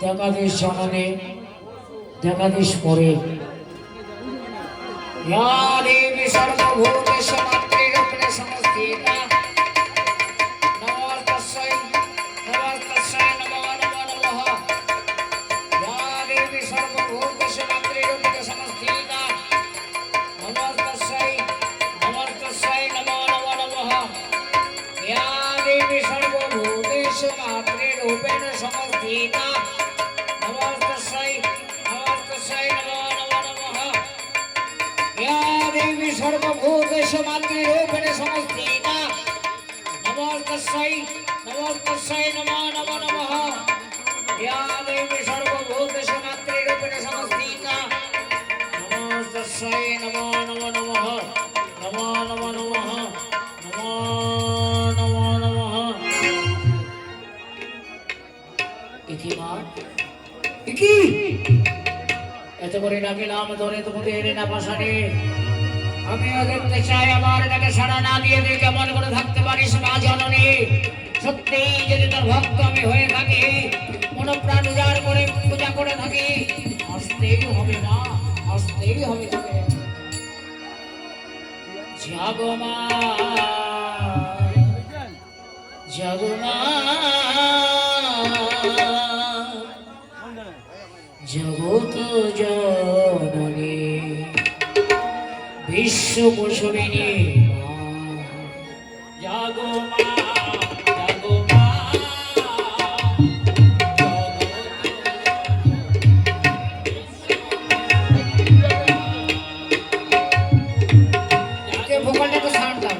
जगदीश जनने जगदीश परे या देवी सर्वभूतेषु मातृरूपेण संस्थिता नमस्तस्यै नमो नमः या देवी सर्वभूतेषु मातृरूपेण संस्थिता नमस्तस्यै नमो नमः या देवी सर्वभूतेषु मातृरूपेण संस्थिता सर्वभूतेषु मातृरूपेण संस्थिता नमस्तस्यै नमो नमः या देवी सर्वभूतेषु मातृरूपेण संस्थिता नमस्तस्यै नमो नमः इति मा इति এত করে ডাকিলাম ধরে তোমাদের এলে না পাশানে আমিও দেখতে চাই আমার ডাকে সাড়া না দিয়ে তুই কেমন করে থাকতে পারিস মা জননী সত্যি যদি তোর ভক্ত আমি হয়ে থাকি মন প্রাণ উজাড় করে পূজা করে থাকি আসতেই হবে মা আসতেই হবে তোকে জাগো মা জাগো মা জগত জননী বিশ্ব কুসুমিনী জাগো মা জাগো মা ভোকালটা তো সাউন্ড দাও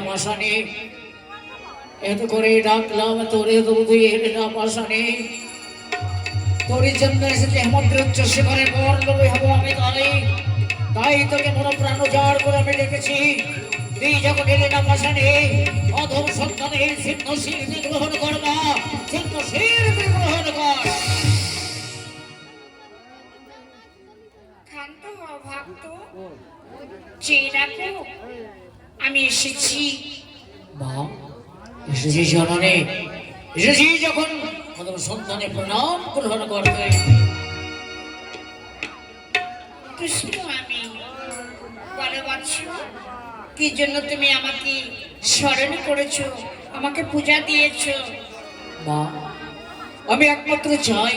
পাশানে এত করে ডাকলাম তোরে তবু তুই এলে না পাশানে তোর জন্য এসেছে হেমন্তের উচ্চ শিখরে বর্ণবী হবো আমি তাই তোকে মন প্রাণ উজাড় করে আমি ডেকেছি তুই যখন এলে না পাশানে অধম সন্তানের ছিন্ন শির গ্রহণ করবা ছিন্ন শির গ্রহণ কর শান্ত হও ভক্ত চেয়ে রাখো আমি এসেছি মা এসেছি জননী এসেছি যখন সন্তানে প্রণাম গ্রহণ করতে কৃষ্ণ আমি বলো বৎস কি জন্য তুমি আমাকে স্মরণ করেছো আমাকে পূজা দিয়েছো মা আমি একমাত্র চাই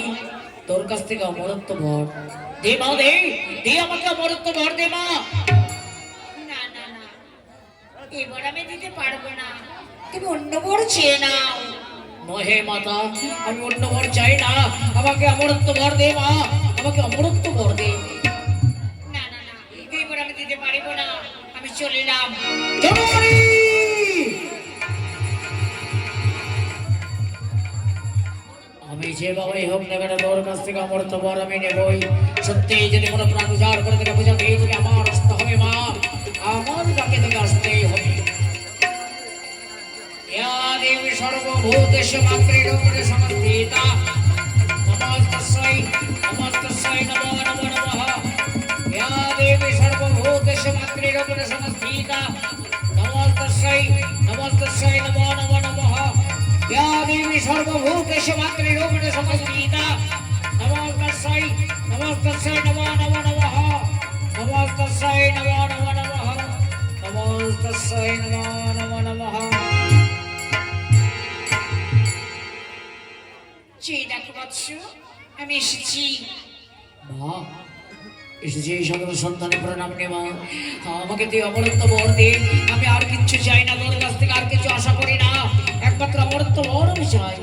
তোর কাছ থেকে অমরত্ব ভর দে মা দে আমাকে অমরত্ব ভর দে মা এবার আমি দিতে পারবো না, তুমি অন্য বর চেয়ে নাও। নহে মাতা, আমি অন্য বর চাই না, আমাকে অমরত্ব বর দে মা, আমাকে অমরত্ব বর দে। না না না, এবার আমি দিতে পারবো না, আমি চলিলাম। জননী! আমি যে বাবাই হোক না কেন তোর কাছ থেকে অমরত্ব বর আমি নেবই। সত্যি যদি কোনো প্রাণ উজাড় করে থেকে বোঝাবে এই থেকে আমার আসতে হবে মা, আমার কাকে থেকে আসতেই হবে। या देवी सर्वभूतेषु मातृरूपेण संस्थिता नमस्तस्यै नमो नमो नमः। या देवी सर्वभूतेषु मातृरूपेण संस्थिता नमस्तस्यै नमो नमो नमः। या देवी सर्वभूतेषु मातृरूपेण संस्थिता नमस्तस्यै नमो नमो नमः। नमस्तस्यै नमो नमो नमः। नमस्तस्यै नमो नमो नमः। চেয়ে দেখো বৎস, আমি এসেছি। মা এসেছে এই সকল সন্তানের প্রণাম নে মা, আমাকে তুই অমরত্ব বর দে, আমি আর কিচ্ছু চাই না, তোর কাছ থেকে আর কিছু আশা করি না, একমাত্র অমরত্ব বর আমি চাই।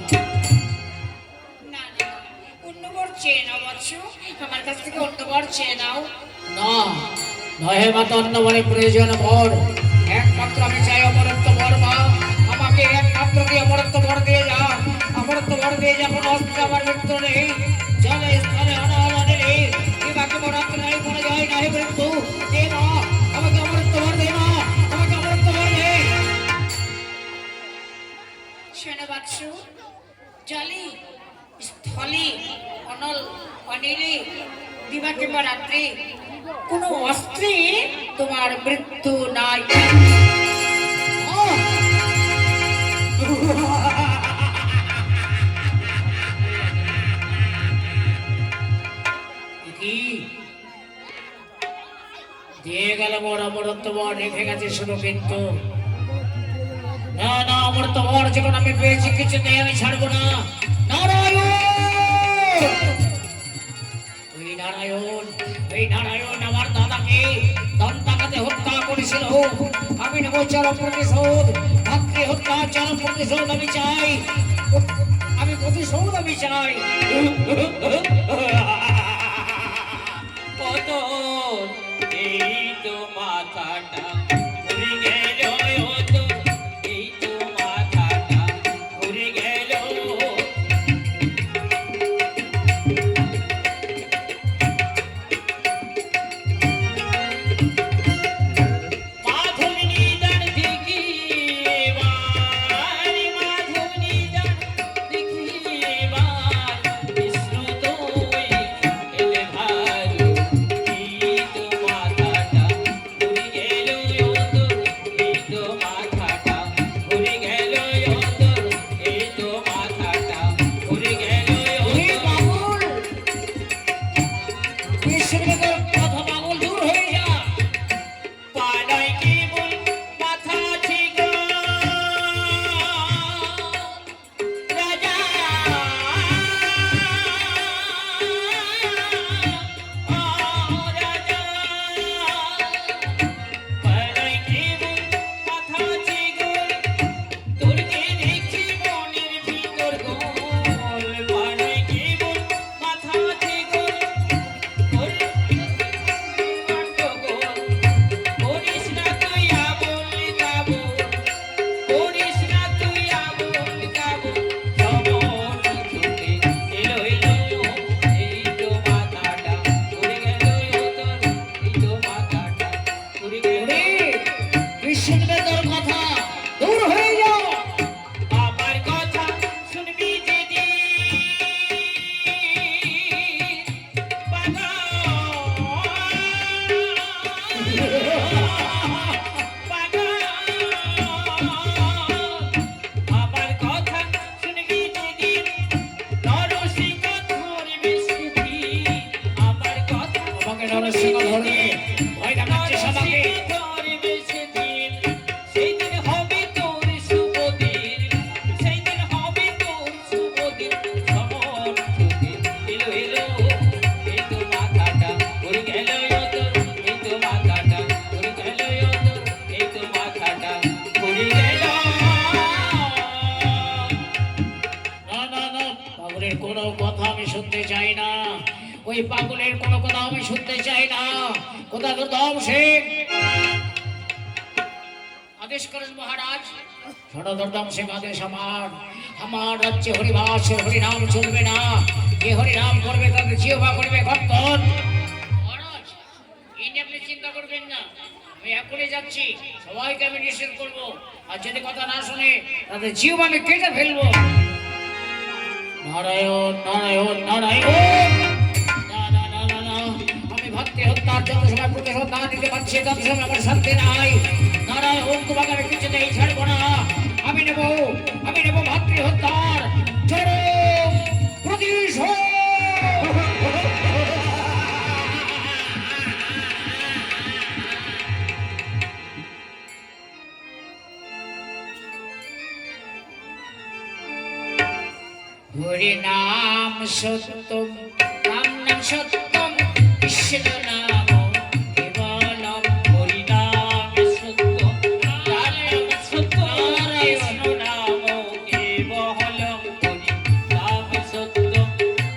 না না, অন্য বর চেয়ে নাও বৎস, আমার কাছ থেকে অন্য বর চেয়ে নাও। না নহে মাতা, অন্য বরের প্রয়োজন বর, একমাত্র আমি চাই অমরত্ব বর মা, আমাকে একমাত্র দিয়ে অমরত্ব বর দিয়ে যা, অমরত্ব বর দিয়ে যা। কোনো অস্ত্র আমার মৃত্যু নেই, জলে স্থলে অনাহরণে নেই, বাকি বরাত্র নাই, কোনো জয় নাই মৃত্যু। দে মা, আমাকে অমরত্ব বর দে মা, আমাকে অমরত্ব বর দে। শোনো বৎস, জলে স্থলে অনল অনিলে দিবা কিংবা রাত্রে কোনো অস্ত্রে তোমার মৃত্যু নাই। কি দিয়ে গেল মোর অমরত্ব বর, রেখে গেছে শুধু কিন্তু। না না, অমরত্ব বর যখন আমি পেয়েছি কিছু নেই, আমি ছাড়বো না। নারায়ণ, ওই নারায়ণ, ওই নারায়ণ আমার দাদাকে দন্তাকাতে হত্যা করেছিল, আমি নেব চরম প্রতিশোধ, ভাতৃ হত্যা চরম প্রতিশোধ আমি চাই, আমি প্রতিশোধ আমি চাই। কত এই তো মাথাটা ঘুরে গেল, এই তো মাথাটা ঘুরে গেল। মাধবী নিদান দেখিবার, মাধবী নিদান দেখিবার, বিষ্ণু তুই এলে ভালো, এই তো মাথাটা ঘুরে গেল। শুনতে চাই না, ওই পাগলের কোনো কথা আমি শুনতে চাই না। কোথা দুর্দম সিং, আদেশ করেন মহারাজ। শোনো দুর্দম সিং, আদেশ আমার রাজ্যে হরিবাস হরিনাম চলবে না। যে হরিনাম করবে তাদের জিহ্বা করবে কর্তন। মহারাজ, এই নিয়ে আপনি চিন্তা করবেন না, আমি এখনই যাচ্ছি, সবাইকে আমি নিষেধ করবো। আর যদি কথা না শুনে তাদের জিহ্বা আমি কেটে ফেলবো। নারায়ণ নারায়ণ নারায়ণ। না না না না না, আমি ভক্তি হত্যার যত সময় প্রতিশোধ না দিতে পারছি তত সময় আমার শান্তি নাই। নারায়ণ, তোমাকে আমি কিছুতেই ছাড়বো না। আমি নেব ভাতৃ হত্যার চরম প্রতিশোধ। হরি নাম সত্যম, রাম নাম সত্যম, কৃষ্ণ নাম কেবলম। হরি নাম সত্য, রাম নাম সত্য, কৃষ্ণ নাম কেবলম। হরি নাম সত্য,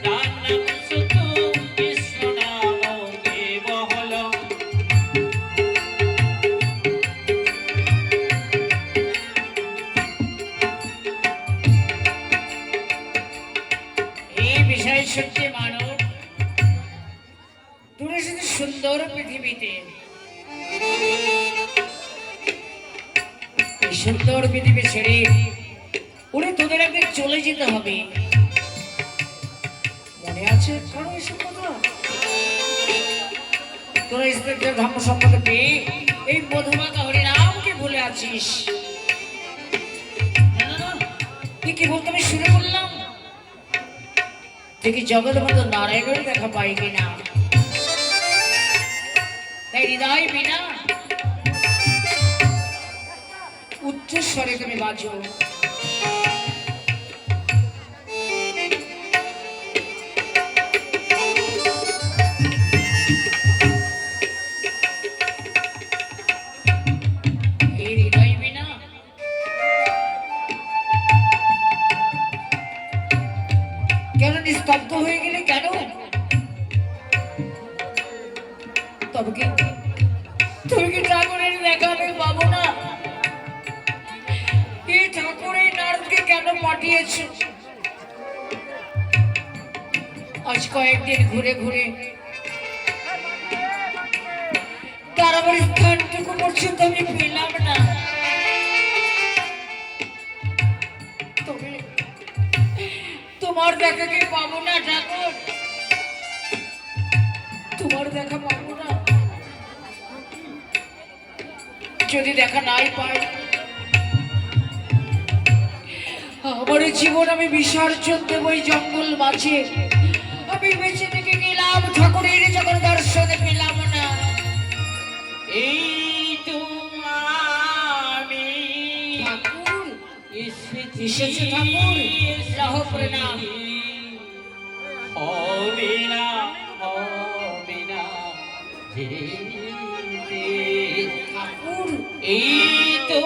রাম নাম সত্য, কৃষ্ণ নাম কেবলম। এই বিষয় সত্যি মানব, তুমি শুধু সুন্দর পৃথিবীতে, এই সুন্দর পৃথিবী ছেড়ে উড়ে তোদের একদিন চলে যেতে হবে। মনে আছে কারো এসব কথা? তোরা স্ত্রীদের ধর্ম সম্পর্কে পেয়ে এই মধুমাতা হরিনামকে ভুলে আছিস। না না না, তুই কি বলতে আমি শুরু করলাম? দেখি জগৎ মতো নারায়ণের দেখা পাই কিনা। তাই হৃদয় বিনা উচ্চস্বরে তুমি বাজো। এই হৃদয় বিনা কেন নিস্তব্ধ হয়ে গেলে কেন? তবে কি তুমি কি ঠাকুরের দেখা আমি পাবো না? এই ঠাকুর এই নারদকে কেন পাঠিয়েছ? আজ কয়েকদিন ঘুরে ঘুরে তার আবার স্থানটুকু পর্যন্ত আমি পেলাম না। তবে তোমার দেখা কি পাবো না ঠাকুর? তোমার দেখা পাবো না? যদি দেখা নাই পাই, আমার জীবন আমি বিসর্জন দেব এই জঙ্গল মাঝে। আমি বেঁচে থেকে গেলাম, ঠাকুরের যখন দর্শনে পেলাম না। এই তো আমি ঠাকুর এসেছি, এসেছে ঠাকুর, লাহ প্রণাম। হবে না যেতে। ঠাকুর এই তো